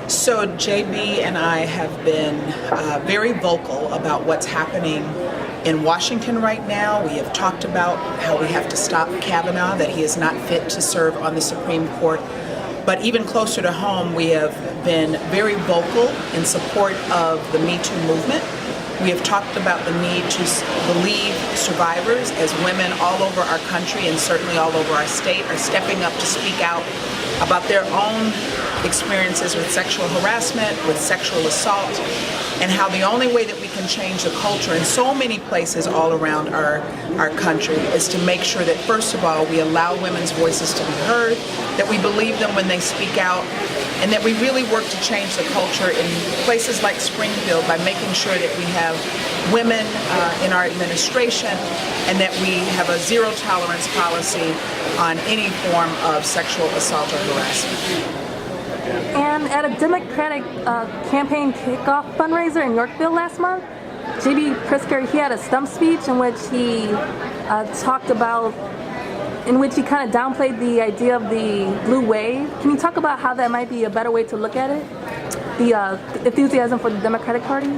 So JB and I have been very vocal about what's happening in Washington right now. We have talked about how we have to stop Kavanaugh, that he is not fit to serve on the Supreme Court. But even closer to home, we have been very vocal in support of the Me Too movement. We have talked about the need to believe survivors, as women all over our country and certainly all over our state are stepping up to speak out about their own experiences with sexual harassment, with sexual assault, and how the only way that we can change the culture in so many places all around our country is to make sure that, first of all, we allow women's voices to be heard, that we believe them when they speak out, and that we really work to change the culture in places like Springfield by making sure that we have women in our administration and that we have a zero tolerance policy on any form of sexual assault or harassment. And at a Democratic campaign kickoff fundraiser in Yorkville last month, J.B. Pritzker, he had a stump speech in which he kind of downplayed the idea of the blue wave. Can you talk about how that might be a better way to look at it? The enthusiasm for the Democratic Party?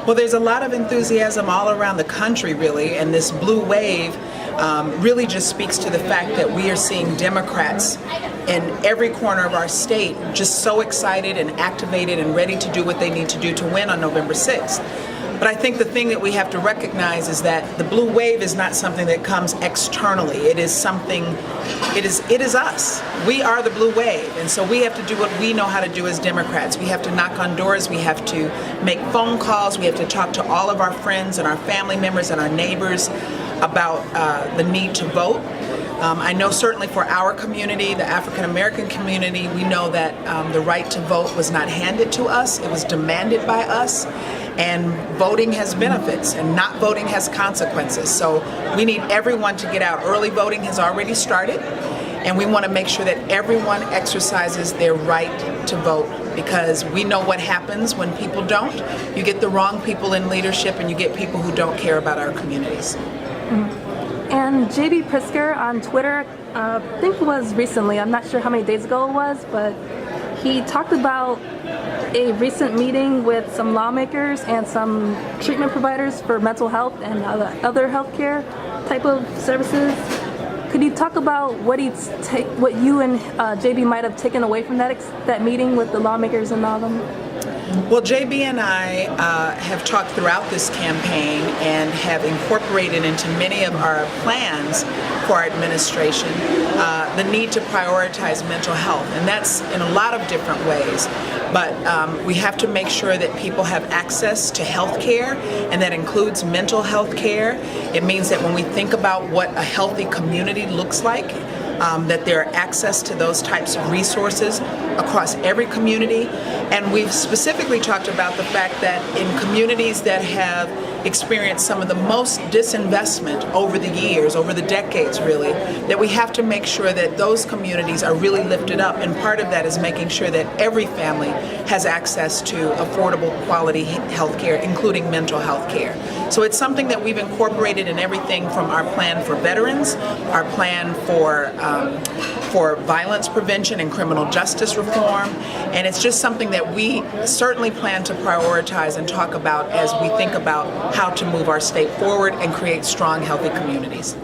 Well, there's a lot of enthusiasm all around the country, really, and this blue wave really just speaks to the fact that we are seeing Democrats in every corner of our state just so excited and activated and ready to do what they need to do to win on November 6th. But I think the thing that we have to recognize is that the blue wave is not something that comes externally. It is us. We are the blue wave, and so we have to do what we know how to do as Democrats. We have to knock on doors, we have to make phone calls, we have to talk to all of our friends and our family members and our neighbors about the need to vote. I know certainly for our community, the African American community, we know that the right to vote was not handed to us, it was demanded by us, and voting has benefits and not voting has consequences. So we need everyone to get out. Early voting has already started, and we want to make sure that everyone exercises their right to vote, because we know what happens when people don't. You get the wrong people in leadership and you get people who don't care about our communities. Mm-hmm. And J.B. Pritzker on Twitter, I think it was recently, I'm not sure how many days ago it was, but he talked about a recent meeting with some lawmakers and some treatment providers for mental health and other healthcare type of services. Could you talk about what you and JB might have taken away from that meeting with the lawmakers and all of them? Well, JB and I have talked throughout this campaign and have incorporated into many of our plans for our administration the need to prioritize mental health, and that's in a lot of different ways. But we have to make sure that people have access to health care, and that includes mental health care. It means that when we think about what a healthy community looks like, that there are access to those types of resources across every community. And we've specifically talked about the fact that in communities that have experienced some of the most disinvestment over the years, over the decades really, that we have to make sure that those communities are really lifted up. And part of that is making sure that every family has access to affordable quality health care, including mental health care. So it's something that we've incorporated in everything from our plan for veterans, our plan for violence prevention and criminal justice reform, and it's just something that we certainly plan to prioritize and talk about as we think about how to move our state forward and create strong, healthy communities.